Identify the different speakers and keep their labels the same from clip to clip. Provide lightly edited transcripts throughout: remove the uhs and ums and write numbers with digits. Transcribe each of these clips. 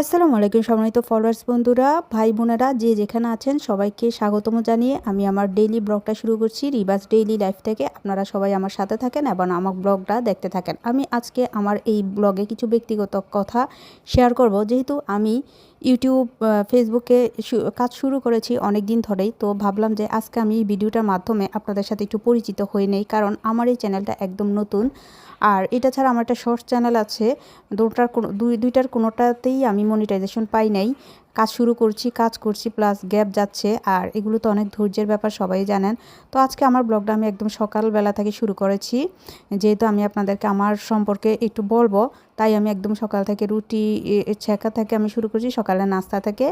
Speaker 1: আসসালামু আলাইকুম সম্মানিত ফলোয়ার্স বন্ধুরা, ভাই বোনেরা যে যেখানে আছেন সবাইকে স্বাগতম জানিয়ে আমি আমার ডেইলি ব্লগটা শুরু করছি রিবাস ডেইলি লাইফ থেকে। আপনারা সবাই আমার সাথে থাকেন এবং আমার ব্লগটা দেখতে থাকেন। আমি আজকে আমার এই ব্লগে কিছু ব্যক্তিগত কথা শেয়ার করব, যেহেতু আমি ইউটিউব ফেসবুকে কাজ শুরু করেছি অনেক দিন ধরেই। তো ভাবলাম যে আজকে আমি এই ভিডিওটার মাধ্যমে আপনাদের সাথে একটু পরিচিত হয়ে নেই, কারণ আমার এই চ্যানেলটা একদম নতুন। আর এটা ছাড়া আমার একটা শর্টস চ্যানেল আছে, দুইটার কোনোটাতেই আমি মনিটাইজেশন পাই নাই। কাজ শুরু করছি, কাজ করছি, প্লাস গ্যাপ যাচ্ছে, আর এগুলো তো অনেক ধৈর্যের ব্যাপার, সবাই জানেন। তো আজকে আমার ব্লগটা আমি একদম সকালবেলা থেকে শুরু করেছি, যেহেতু আমি আপনাদেরকে আমার সম্পর্কে একটু বলবো, তাই আমি একদম সকাল থেকে রুটি ছেঁকা থেকে আমি শুরু করছি, সকালের নাস্তা থেকে।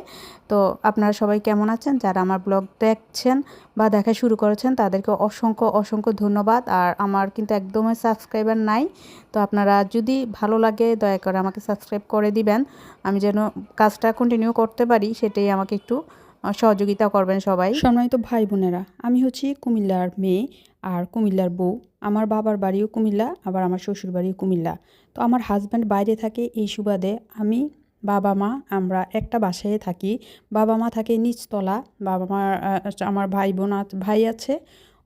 Speaker 1: তো আপনারা সবাই কেমন আছেন? যারা আমার ব্লগ দেখছেন বা দেখা শুরু করেছেন তাদেরকে অসংখ্য অসংখ্য ধন্যবাদ। আর আমার কিন্তু একদমই সাবস্ক্রাইবার নাই, তো আপনারা যদি ভালো লাগে দয়া করে আমাকে সাবস্ক্রাইব করে দিবেন, আমি যেন কাজটা কন্টিনিউ করতে পারি, সেটাই আমাকে একটু সহযোগিতা করবেন সবাই। সম্মানিত ভাই বোনেরা, আমি হচ্ছি কুমিল্লার মেয়ে আর কুমিল্লার বউ। আমার বাবার বাড়িও কুমিল্লা, আবার আমার শ্বশুর বাড়িও কুমিল্লা। তো আমার হাজব্যান্ড বাইরে থাকে, এই সুবাদে আমি বাবা মা আমরা একটা বাসায় থাকি। বাবা মা থাকে নিচতলা, বাবা মার আমার ভাই আছে,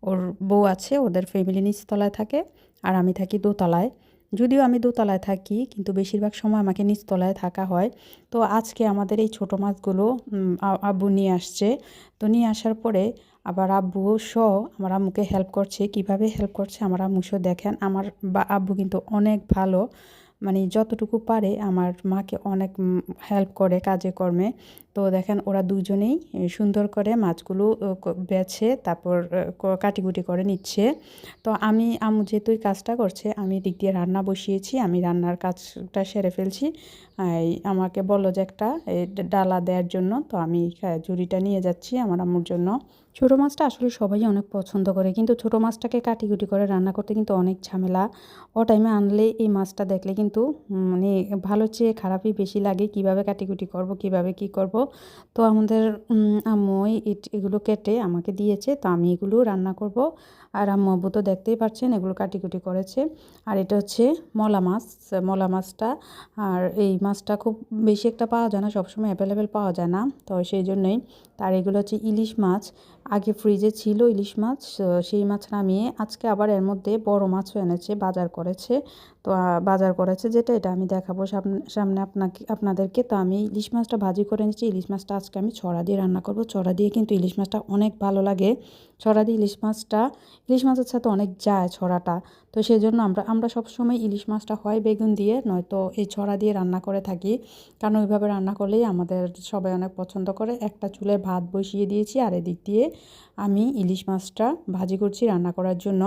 Speaker 1: ওর বউ আছে, ওদের ফ্যামিলি নিচতলায় থাকে, আর আমি থাকি দোতলায়। যদিও আমি দোতলায় থাকি, কিন্তু বেশিরভাগ সময় আমাকে নিচতলায় থাকা হয়। তো আজকে আমাদের এই ছোটো মাছগুলো আব্বু নিয়ে আসছে। তো নিয়ে আসার পরে আবার আব্বু সহ আমার আম্মুকে হেল্প করছে। কিভাবে হেল্প করছে আমার আম্মু সহ দেখেন। আমার আব্বু কিন্তু অনেক ভালো, মানে যতটুকু পারে আমার মাকে অনেক হেল্প করে কাজে কর্মে। তো দেখেন ওরা দুজনেই সুন্দর করে মাছগুলো বেছে তারপর কাটিকুটি করে নিচ্ছে। তো আমি আম্মু যেহেতু এই কাজটা করছে, আমি দিক দিয়ে রান্না বসিয়েছি, আমি রান্নার কাজটা সেরে ফেলছি। আমাকে বললো যে একটা ডালা দেওয়ার জন্য, তো আমি ঝুড়িটা নিয়ে যাচ্ছি আমার আম্মুর জন্য। ছোটো মাছটা আসলে সবাই অনেক পছন্দ করে, কিন্তু ছোটো মাছটাকে কাটিকুটি করে রান্না করতে কিন্তু অনেক ঝামেলা। ও টাইমে আনলে এই মাছটা দেখলে কিন্তু মানে ভালো চেয়ে খারাপই বেশি লাগে, কিভাবে কাটিকুটি করব, কিভাবে কি করব। তো আমাদের আম্মুই এগুলো কেটে আমাকে দিয়েছে, তো আমি এগুলো রান্না করব। আর আম্মু আব্বু তো দেখতেই পাচ্ছেন এগুলো কাটিকুটি করেছে। আর এটা হচ্ছে মলা মাছ, মলা মাছটা। আর এই মাছটা খুব বেশি একটা পাওয়া যায় না, সবসময় অ্যাভেলেবেল পাওয়া যায় না, তো সেই জন্যই। তার এগুলো হচ্ছে ইলিশ মাছ। আগে ফ্রিজে ছিল ইলিশ মাছ, সেই মাছ নামিয়ে আজকে আবার এর মধ্যে বড় মাছও এনেছে, বাজার করেছে। তো বাজার করেছে যেটা, এটা আমি দেখাবো সামনে আপনাদেরকে। তো আমি ইলিশ মাছটা ভাজি করে নিচ্ছি। ইলিশ মাছটা আজকে আমি ছড়া দিয়ে রান্না করব। ছড়া দিয়ে কিন্তু ইলিশ মাছটা অনেক ভালো লাগে। ছড়া দিয়ে ইলিশ মাছের সাথে অনেক যায় ছড়াটা। তো সেই জন্য আমরা সবসময় ইলিশ মাছটা হয় বেগুন দিয়ে, নয়তো এই ছড়া দিয়ে রান্না করে থাকি, কারণ ওইভাবে রান্না করলেই আমাদের সবাই অনেক পছন্দ করে। একটা চুলায় ভাত বসিয়ে দিয়েছি, আর এদিক দিয়ে আমি ইলিশ মাছটা ভাজি করছি রান্না করার জন্য।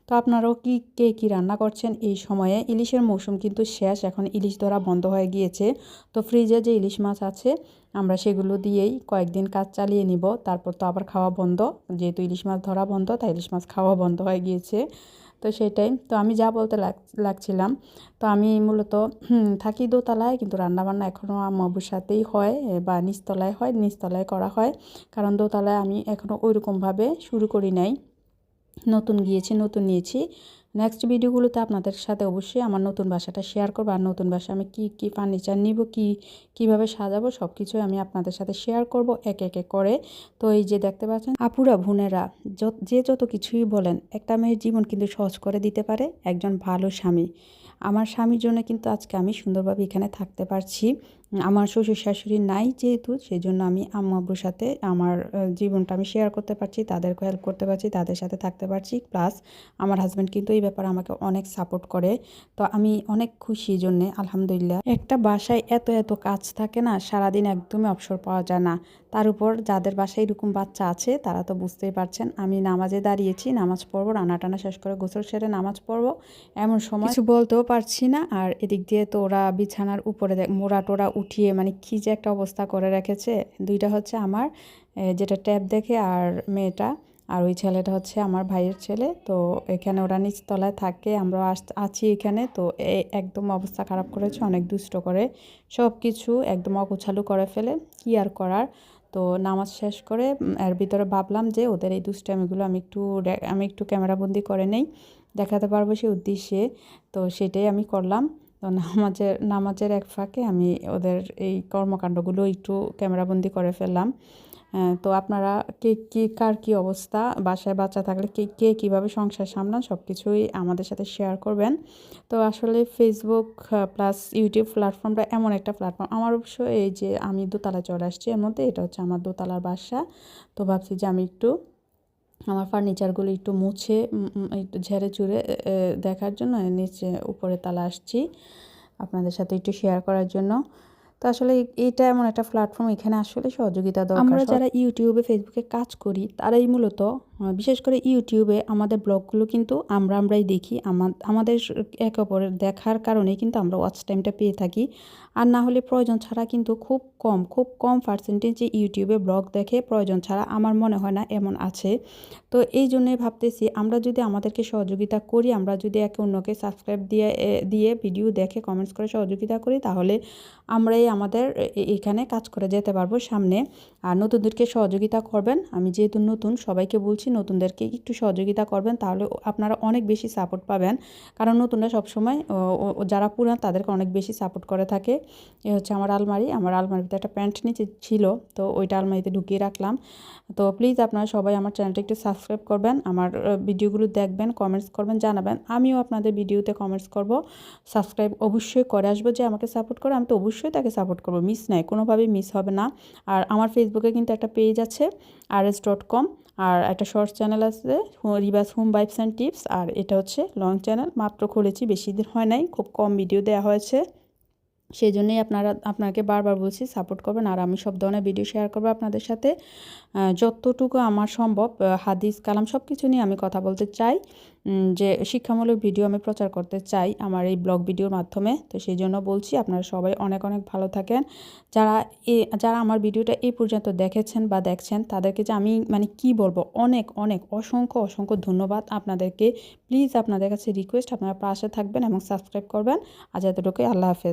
Speaker 1: তো আপনারাও কে কী রান্না করছেন এই সময়ে? ইলিশের মৌসুম কিন্তু শেষ, এখন ইলিশ ধরা বন্ধ হয়ে গিয়েছে। তো ফ্রিজে যে ইলিশ মাছ আছে আমরা সেগুলো দিয়েই কয়েকদিন কাজ চালিয়ে নিব, তারপর তো আবার খাওয়া বন্ধ। যেহেতু ইলিশ মাছ ধরা বন্ধ, তাই ইলিশ মাছ খাওয়া বন্ধ হয়ে গিয়েছে। তো সেটাই। তো আমি যা বলতে লাগছিলাম, তো আমি মূলত থাকি দোতলায়, কিন্তু রান্নাবান্না এখনও আম্মুর সাথেই হয়, বা নিচতলায় করা হয়, কারণ দোতলায় আমি এখনও ওইরকমভাবে শুরু করি নাই, নতুন নিয়েছি। নেক্সট ভিডিওগুলোতে আপনাদের সাথে অবশ্যই আমার নতুন বাসাটা শেয়ার করবো, আর নতুন বাসায় আমি কী ফার্নিচার নিব, কীভাবে সাজাবো, সব কিছুই আমি আপনাদের সাথে শেয়ার করব একে একে করে। তো এই যে দেখতে পাচ্ছেন আপুরা বোনেরা, যত কিছুই বলেন, একটা মেয়ের জীবন কিন্তু সহজ করে দিতে পারে একজন ভালো স্বামী। আমার স্বামীর জন্য কিন্তু আজকে আমি সুন্দরভাবে এখানে থাকতে পারছি। আমার শ্বশুর শাশুড়ি নাই যেহেতু, সেই জন্য আমি আম্মু আব্বুর সাথে আমার জীবনটা আমি শেয়ার করতে পারছি, তাদেরকে হেল্প করতে পারছি, তাদের সাথে থাকতে পারছি। প্লাস আমার হাজব্যান্ড কিন্তু এই ব্যাপারে আমাকে অনেক সাপোর্ট করে। তো আমি অনেক খুশি এই জন্যে, আলহামদুলিল্লাহ। একটা বাসায় এত কাজ থাকে না, সারাদিন একদমই অবসর পাওয়া যায় না। তার উপর যাদের বাসায় এরকম বাচ্চা আছে তারা তো বুঝতেই পারছেন, আমি নামাজে দাঁড়িয়েছি, নামাজ পড়বো, রান্না টানা শেষ করে গোসল সেরে নামাজ পড়বো, এমন সময় কিছু বলতেও পারছি না। আর এদিক দিয়ে তো ওরা বিছানার উপরে মোড়া টোরা উঠিয়ে মানে কী যে একটা অবস্থা করে রেখেছে। দুইটা হচ্ছে আমার যেটা ট্যাব দেখে, আর মেয়েটা, আর ওই ছেলেটা হচ্ছে আমার ভাইয়ের ছেলে। তো এখানে ওরা নিচতলায় থাকে, আমরা আছি এখানে। তো একদম অবস্থা খারাপ করেছে, অনেক দুষ্ট করে, সব কিছু একদম অগোছালো করে ফেলে, কি আর করার। তো নামাজ শেষ করে এর ভিতরে ভাবলাম যে ওদের এই দুষ্টামিগুলো আমি একটু ক্যামেরাবন্দি করে নেই, দেখাতে পারবো সেই উদ্দেশ্যে। তো সেটাই আমি করলাম। তো নামাজের এক ফাঁকে আমি ওদের এই কর্মকাণ্ডগুলো একটু ক্যামেরাবন্দি করে ফেললাম। তো আপনারা কার কী অবস্থা, বাসায় বাচ্চা থাকলে কে কীভাবে সংসার সামলান সব কিছুই আমাদের সাথে শেয়ার করবেন। তো আসলে ফেসবুক প্লাস ইউটিউব প্ল্যাটফর্মটা এমন একটা প্ল্যাটফর্ম, আমার অবশ্য এই যে আমি দোতলায় চলে আসছি, এর মধ্যে এটা হচ্ছে আমার দোতলার বাসা। তো ভাবছি যে আমি একটু আমার ফার্নিচারগুলো একটু মুছে একটু ঝেড়ে চুড়ে দেখার জন্য নিচে উপরে তালা আসছি আপনাদের সাথে একটু শেয়ার করার জন্য। তো আসলে এটা এমন একটা প্ল্যাটফর্ম, এখানে আসলে সহযোগিতা দরকার। আমরা যারা ইউটিউবে ফেসবুকে কাজ করি তারাই মূলত, বিশেষ করে ইউটিউবে আমাদের ব্লগগুলো কিন্তু আমরাই দেখি, আমাদের একে অপরের দেখার কারণেই কিন্তু আমরা ওয়াচ টাইমটা পেয়ে থাকি। আর না হলে প্রয়োজন ছাড়া কিন্তু খুব কম পার্সেন্টেজে ইউটিউবে ব্লগ দেখে, প্রয়োজন ছাড়া আমার মনে হয় না এমন আছে। তো এই জন্যই ভাবতেছি আমরা যদি আমাদেরকে সহযোগিতা করি, আমরা যদি একে অন্যকে সাবস্ক্রাইব দিয়ে ভিডিও দেখে কমেন্টস করে সহযোগিতা করি, তাহলে আমরাই আমাদের এখানে কাজ করে যেতে পারবো সামনে। আর নতুনদেরকে সহযোগিতা করবেন, আমি যেহেতু নতুন সবাইকে বলছি নতুনদেরকে একটু সহযোগিতা করবেন, তাহলে আপনারা অনেক বেশি সাপোর্ট পাবেন। কারণ নতুনরা সবসময় যারা পুরান তাদেরকে অনেক বেশি সাপোর্ট করে থাকে। এ হচ্ছে আমার আলমারির ভিতরে একটা প্যান্ট নিচে ছিল, তো ওইটা আলমারিতে ঢুকিয়ে রাখলাম। তো প্লিজ আপনারা সবাই আমার চ্যানেলটা একটু সাবস্ক্রাইব করবেন, আমার ভিডিওগুলো দেখবেন, কমেন্টস করবেন, জানাবেন। আমিও আপনাদের ভিডিওতে কমেন্টস করব, সাবস্ক্রাইব অবশ্যই করে আসবো। যে আমাকে সাপোর্ট করে আমি তো অবশ্যই তাকে সাপোর্ট করব, মিস নাই, কোনোভাবেই মিস হবে না। আর আমার ফেসবুকে কিন্তু একটা পেজ আছে rs.com, আর একটা শর্টস চ্যানেল আছে রিবাস হোম ভাইবস অ্যান্ড টিপস, আর এটা হচ্ছে লং চ্যানেল, মাত্র খুলেছি, বেশি দিন হয় নাই, খুব কম ভিডিও দেওয়া হয়েছে। সেই জন্যই আপনাকে বারবার বলছি সাপোর্ট করবেন। আর আমি সব ধরনের ভিডিও শেয়ার করবো আপনাদের সাথে, যতটুকু আমার সম্ভব হাদিস কালাম সব কিছু নিয়ে আমি কথা বলতে চাই, যে শিক্ষামূলক ভিডিও আমি প্রচার করতে চাই আমার এই ব্লগ ভিডিওর মাধ্যমে। তো সেই জন্য বলছি আপনারা সবাই অনেক ভালো থাকেন। যারা আমার ভিডিওটা এই পর্যন্ত দেখেছেন বা দেখছেন তাদেরকে যে আমি মানে কি বলবো, অনেক অসংখ্য ধন্যবাদ আপনাদেরকে। প্লিজ আপনাদের কাছে রিকোয়েস্ট, আপনারা পাশে থাকবেন এবং সাবস্ক্রাইব করবেন। আজ এতটুকুই, আল্লাহ হাফেজ।